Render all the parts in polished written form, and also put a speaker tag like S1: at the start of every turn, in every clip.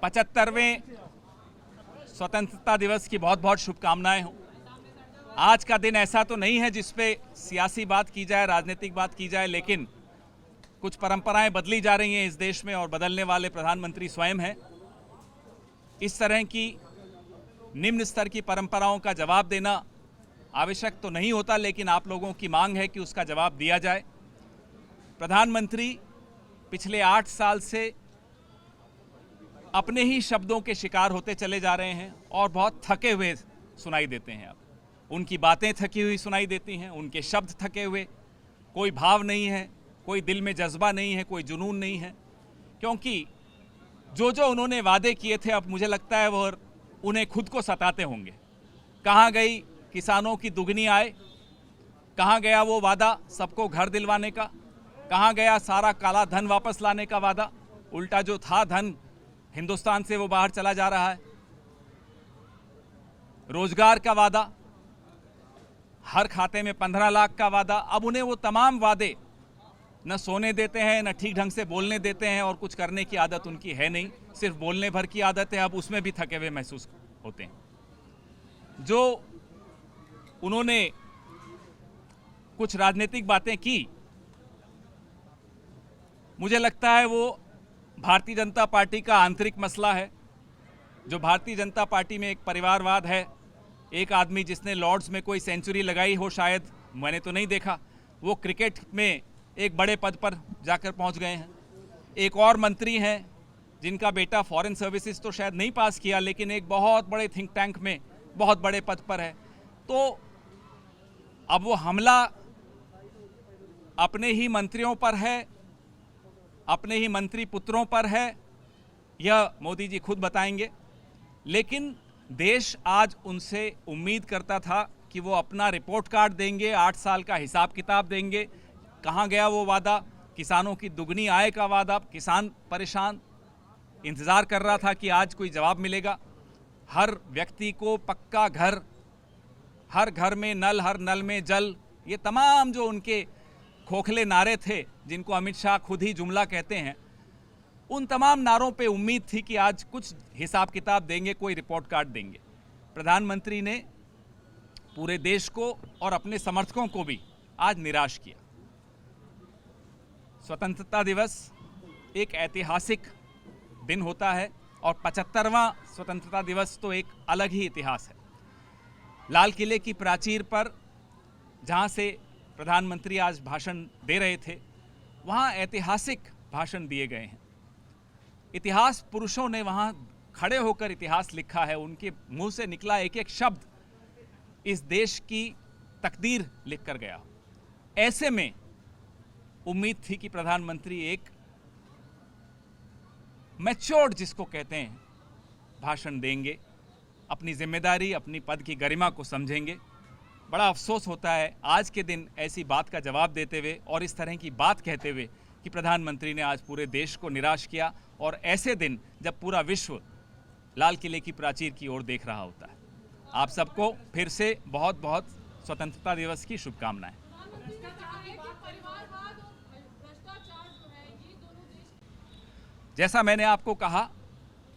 S1: 75वें स्वतंत्रता दिवस की बहुत बहुत शुभकामनाएं हों। आज का दिन ऐसा तो नहीं है जिस पे सियासी बात की जाए, राजनीतिक बात की जाए, लेकिन कुछ परंपराएं बदली जा रही हैं इस देश में और बदलने वाले प्रधानमंत्री स्वयं हैं। इस तरह की निम्न स्तर की परंपराओं का जवाब देना आवश्यक तो नहीं होता, लेकिन आप लोगों की मांग है कि उसका जवाब दिया जाए। प्रधानमंत्री पिछले 8 साल से अपने ही शब्दों के शिकार होते चले जा रहे हैं और बहुत थके हुए सुनाई देते हैं। अब उनकी बातें थकी हुई सुनाई देती हैं, उनके शब्द थके हुए, कोई भाव नहीं है, कोई दिल में जज्बा नहीं है, कोई जुनून नहीं है, क्योंकि जो जो उन्होंने वादे किए थे अब मुझे लगता है वो उन्हें खुद को सताते होंगे। कहाँ गई किसानों की दुगनी आय? कहाँ गया वो वादा सबको घर दिलवाने का? कहाँ गया सारा काला धन वापस लाने का वादा? उल्टा जो था धन हिंदुस्तान से वो बाहर चला जा रहा है। रोजगार का वादा, हर खाते में 15 लाख का वादा, अब उन्हें वो तमाम वादे न सोने देते हैं, न ठीक ढंग से बोलने देते हैं, और कुछ करने की आदत उनकी है नहीं, सिर्फ बोलने भर की आदत है। अब उसमें भी थके हुए महसूस होते हैं। जो उन्होंने कुछ राजनीतिक बातें की, मुझे लगता है वो भारतीय जनता पार्टी का आंतरिक मसला है। जो भारतीय जनता पार्टी में एक परिवारवाद है, एक आदमी जिसने लॉर्ड्स में कोई सेंचुरी लगाई हो, शायद मैंने तो नहीं देखा, वो क्रिकेट में एक बड़े पद पर जाकर पहुंच गए हैं। एक और मंत्री हैं जिनका बेटा फॉरेन सर्विसेज तो शायद नहीं पास किया, लेकिन एक बहुत बड़े थिंक टैंक में बहुत बड़े पद पर है। तो अब वो हमला अपने ही मंत्रियों पर है, अपने ही मंत्री पुत्रों पर है, यह मोदी जी खुद बताएंगे। लेकिन देश आज उनसे उम्मीद करता था कि वो अपना रिपोर्ट कार्ड देंगे, 8 साल का हिसाब किताब देंगे। कहाँ गया वो वादा? किसानों की दुगनी आय का वादा। किसान परेशान, इंतजार कर रहा था कि आज कोई जवाब मिलेगा। हर व्यक्ति को पक्का घर, हर घर में नल, हर नल में जल, ये तमाम जो उनके खोखले नारे थे, जिनको अमित शाह खुद ही जुमला कहते हैं, उन तमाम नारों पे उम्मीद थी कि आज कुछ हिसाब किताब देंगे, कोई रिपोर्ट कार्ड देंगे। प्रधानमंत्री ने पूरे देश को और अपने समर्थकों को भी आज निराश किया। स्वतंत्रता दिवस एक ऐतिहासिक दिन होता है और 75वां स्वतंत्रता दिवस तो एक अलग ही इतिहास है। लाल किले की प्राचीर पर जहां से प्रधानमंत्री आज भाषण दे रहे थे, वहां ऐतिहासिक भाषण दिए गए हैं। इतिहास पुरुषों ने वहां खड़े होकर इतिहास लिखा है। उनके मुंह से निकला एक एक शब्द इस देश की तकदीर लिख कर गया। ऐसे में उम्मीद थी कि प्रधानमंत्री एक मैच्योर्ड, जिसको कहते हैं, भाषण देंगे, अपनी जिम्मेदारी, अपनी पद की गरिमा को समझेंगे। बड़ा अफसोस होता है आज के दिन ऐसी बात का जवाब देते हुए और इस तरह की बात कहते हुए कि प्रधानमंत्री ने आज पूरे देश को निराश किया, और ऐसे दिन जब पूरा विश्व लाल किले की प्राचीर की ओर देख रहा होता है। आप सबको फिर से बहुत बहुत स्वतंत्रता दिवस की शुभकामनाएं। जैसा मैंने आपको कहा,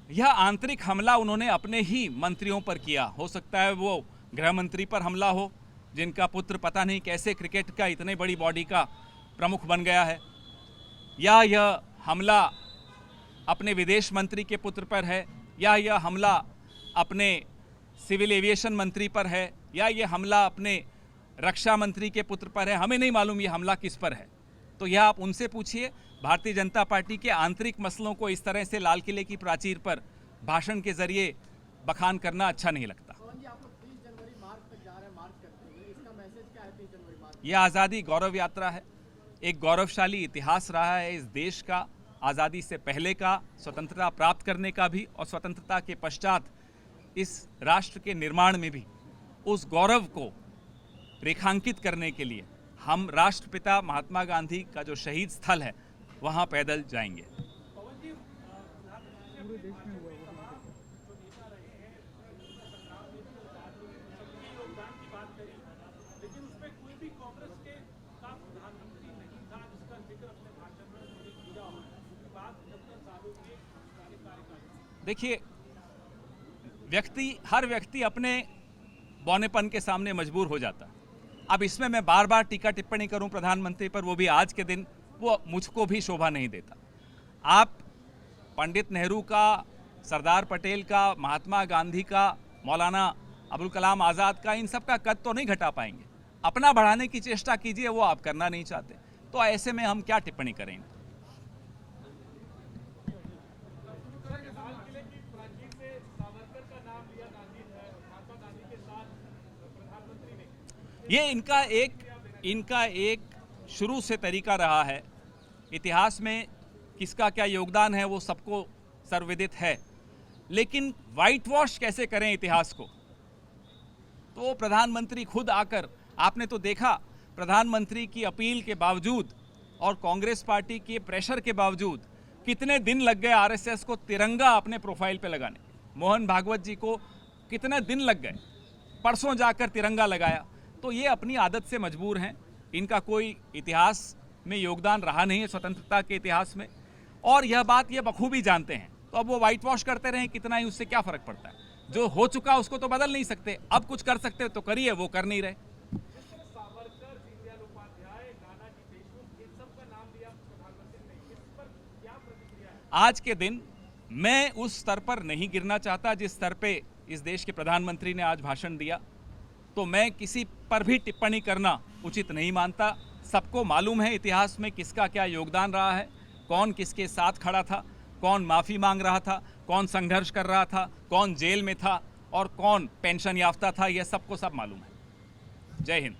S1: यह आंतरिक हमला उन्होंने अपने ही मंत्रियों पर किया। हो सकता है वो गृह मंत्री पर हमला हो, जिनका पुत्र पता नहीं कैसे क्रिकेट का इतने बड़ी बॉडी का प्रमुख बन गया है, या यह हमला अपने विदेश मंत्री के पुत्र पर है, या यह हमला अपने सिविल एविएशन मंत्री पर है, या यह हमला अपने रक्षा मंत्री के पुत्र पर है। हमें नहीं मालूम यह हमला किस पर है। तो यह आप उनसे पूछिए। भारतीय जनता पार्टी के आंतरिक मसलों को इस तरह से लाल किले की प्राचीर पर भाषण के जरिए बखान करना अच्छा नहीं लगता। यह आज़ादी गौरव यात्रा है, एक गौरवशाली इतिहास रहा है इस देश का, आज़ादी से पहले का, स्वतंत्रता प्राप्त करने का भी, और स्वतंत्रता के पश्चात इस राष्ट्र के निर्माण में भी। उस गौरव को रेखांकित करने के लिए हम राष्ट्रपिता महात्मा गांधी का जो शहीद स्थल है वहां पैदल जाएंगे। देखिए, हर व्यक्ति अपने बौनेपन के सामने मजबूर हो जाता है। अब इसमें मैं बार बार टीका टिप्पणी करूं प्रधानमंत्री पर, वो भी आज के दिन, वो मुझको भी शोभा नहीं देता। आप पंडित नेहरू का, सरदार पटेल का, महात्मा गांधी का, मौलाना अबुल कलाम आज़ाद का, इन सब का कद तो नहीं घटा पाएंगे। अपना बढ़ाने की चेष्टा कीजिए, वो आप करना नहीं चाहते, तो ऐसे में हम क्या टिप्पणी करेंगे। ये इनका एक शुरू से तरीका रहा है। इतिहास में किसका क्या योगदान है वो सबको सर्वविदित है, लेकिन वाइट वॉश कैसे करें इतिहास को, तो प्रधानमंत्री खुद आकर, आपने तो देखा, प्रधानमंत्री की अपील के बावजूद और कांग्रेस पार्टी के प्रेशर के बावजूद कितने दिन लग गए आरएसएस को तिरंगा अपने प्रोफाइल पे लगाने। मोहन भागवत जी को कितने दिन लग गए, परसों जाकर तिरंगा लगाया। तो ये अपनी आदत से मजबूर हैं। इनका कोई इतिहास में योगदान रहा नहीं है, स्वतंत्रता के इतिहास में, और यह बात ये बखूबी जानते हैं। तो अब वो वाइट वॉश करते रहें कितना ही, उससे क्या फर्क पड़ता है। जो हो चुका उसको तो बदल नहीं सकते, अब कुछ कर सकते तो करिए, वो कर नहीं रहे। आज के दिन मैं उस स्तर पर नहीं गिरना चाहता जिस स्तर पे इस देश के प्रधानमंत्री ने आज भाषण दिया, तो मैं किसी पर भी टिप्पणी करना उचित नहीं मानता। सबको मालूम है इतिहास में किसका क्या योगदान रहा है, कौन किसके साथ खड़ा था, कौन माफ़ी मांग रहा था, कौन संघर्ष कर रहा था, कौन जेल में था और कौन पेंशन याफ्ता था, यह सबको सब मालूम है। जय हिंद।